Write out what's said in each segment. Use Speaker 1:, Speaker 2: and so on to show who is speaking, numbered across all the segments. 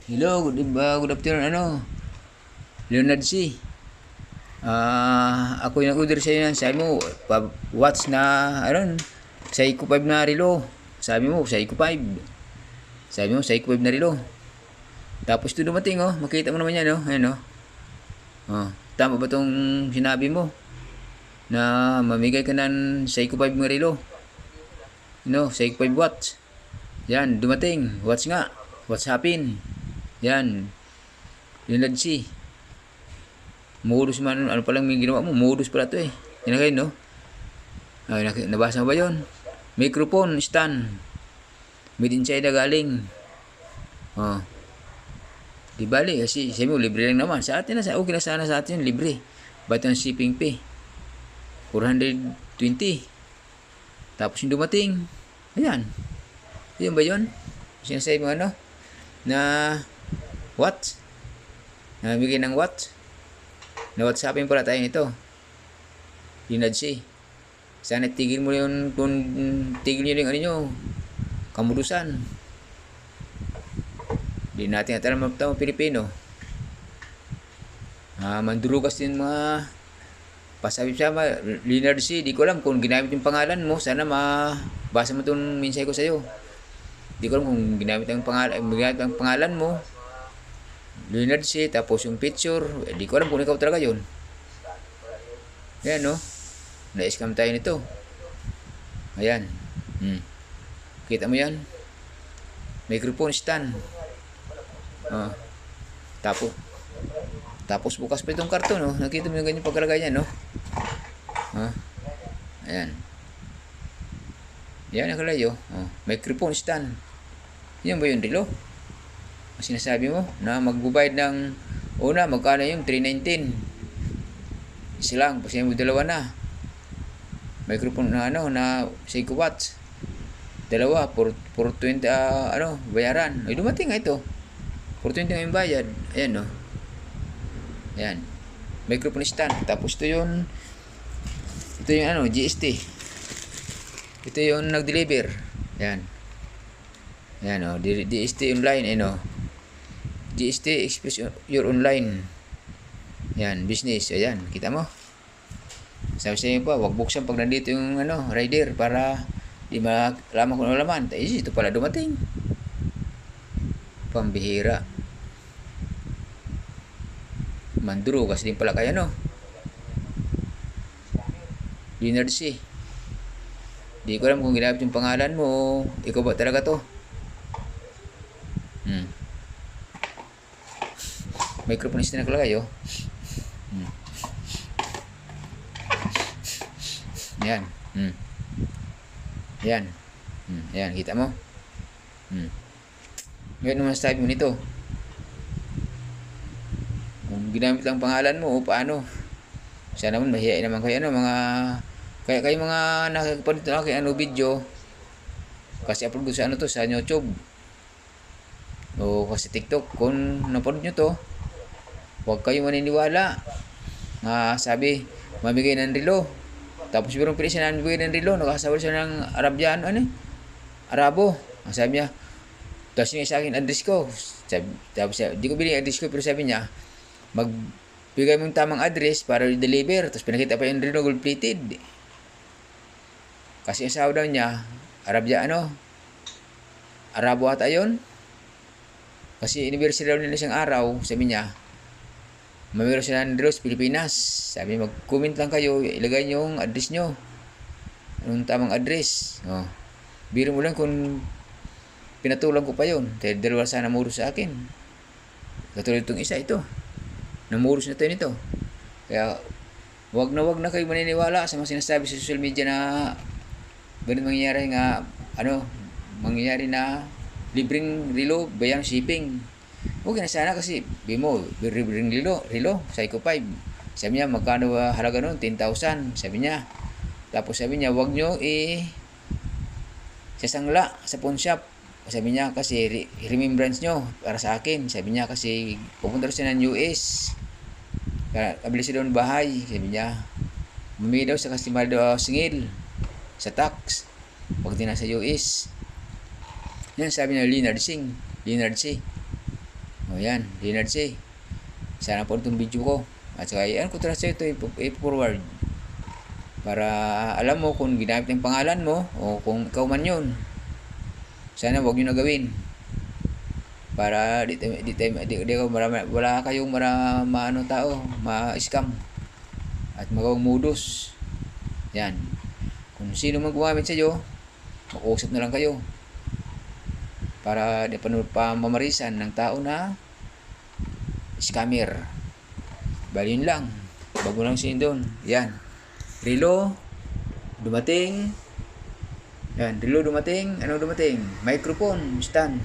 Speaker 1: Hello, good afternoon, Leonard C. Ako yung nag-order sa'yo yan. Sabi mo, watch na, Seiko 5 na relo. Sabi mo, Seiko 5. Sabi mo, Seiko 5 na relo. Tapos ito dumating, makita mo naman yan, ayan, tama ba tong sinabi mo? Na mamigay ka ng Seiko 5 na relo. Seiko 5 watch. Yan, dumating. Watch nga. What's happen? Yan. Leonard C. Modus man, ano palang may ginawa mo? Modus pala to eh. Yan na kayo, no? Ay, nabasa mo ba yun? Microphone stand. Made in China galing. Di bali, kasi sabi mo, libre lang naman. Sa atin na, okay na sana sa atin, libre. Ba't yung shipping fee? 420. Tapos yung dumating, ayan. Yun ba yun? Sinasabi mo na what? Nabigay ng what? Na WhatsAppin pala tayo nito. Leonard C. Sana tigil mo yun, kung tigil nyo yung kamudusan. Di natin at alam mga Pilipino. Mandurugas din mga pasabi siya, Leonard C. Di ko alam kung ginamit yung pangalan mo. Sana mabasa mo itong minsay ko sa'yo. Di ko alam kung ginamit ang pangalan mo. Leonard C. Tapos yung picture. Di ko alam kung ikaw talaga yun. Ayan, no? Na-scam tayo nito. Ayan. Kita mo yan? Microphone stand. Tapos bukas pa itong karton, no? Nakita mo yung ganyan pagkalagay niya, no? Ayan. Yan ang kalayo. Microphone stand. Yan ba yung relo? Sinasabi mo na magbubayad ng una, magkano yung 319. Isa lang, kasi mo dalawa na. Microphone na na Seiko watts. Dalawa, 420 bayaran. Ay dumating nga ito. 420 nga yung bayad. Ayan, no. Ayan. Microphone stand. Tapos ito yung GST. Ito yung nag-deliver. Ayan. Ayan, GST online, GST Express your online. Yan, business. Ayan, kita mo? Sabi sa inyo pa, wag buksan pag nandito yung rider para di malaman kung ano laman. Ito pala dumating. Pambihira. Manduro kasi din pala kaya, Leonard C. Di ko alam kung ginamit yung pangalan mo. Ikaw ba talaga to? Microphone stand na kalagay, Yan. Yan. Yan, kita mo? Ngayon naman sabi mo nito. Kung ginamit lang pangalan mo, paano? Sana naman mahihain naman kayo, kayo mga nakakapanood na aking video. Kasi upload sa sa YouTube. O kasi TikTok. Kung napanood nyo to, huwag kayo maniniwala. Sabi, mamigay ng relo. Tapos siguro pili siya na mamigay ng relo. Nakasawal siya ng Arabo. Sabi niya, tapos niya sa akin address ko. Tapos di ko bili address ko, pero sabi niya, magbigay mong tamang address para i-deliver. Tapos pinakita pa yung relo gold plated. Kasi ang sawa daw niya, Arabo ata yun. Kasi anniversary daw nila isang araw, sabi niya, mamiro sila ng Dros, Pilipinas. Sabi, mag-comment lang kayo, ilagay nyo yung address nyo. Anong tamang address? Biro mo lang kung pinatulang ko pa yun. Dahil dalawa sana namurus sa akin. Katulad itong isa, ito. Namurus na tayo nito. Kaya, wag na kayo maniniwala sa mga sinasabi sa social media na ganun mangyayari mangyayari na libreng relo, bayang shipping. Okay na sana kasi libreng relo, Seiko 5. Sabi niya, magkano halaga nun? 10,000. Sabi niya. Tapos sabi niya, wag nyo sasangla sa pawn shop. Sabi niya, kasi remembrance nyo para sa akin. Sabi niya, kasi pupunta siya ng US. Kabili siya doon bahay. Sabi niya, mamili daw sa customer daw singil sa tax pag di na sa US. Yan sabi niya, Leonard C. O yan, Leonard C. Sana po itong video ko. At saka yan ko tala sa ito i-forward. Para alam mo kung ginamit ng pangalan mo o kung ikaw man yun. Sana wag nyo na gawin. Para wala kayong maano tao, ma-scam at magawang modus. Yan. Kung sino man gumamit sa iyo, mag-uusap na lang kayo. Para di pa mamarisan ng tao na scammer. Bali yun lang. Bago lang sin doon. Yan. Relo dumating. Yan, relo dumating. Anong dumating? Microphone stand.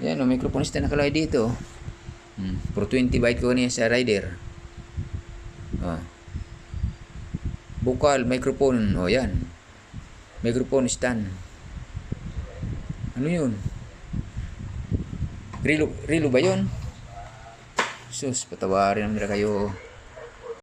Speaker 1: Yan, microphone stand nakalagay dito. Pro 20 byte ko niya sa rider. Bukal, microphone. Yan. Microphone stand. Ano yun? Relo ba yun? Sus, patawarin naman nila kayo.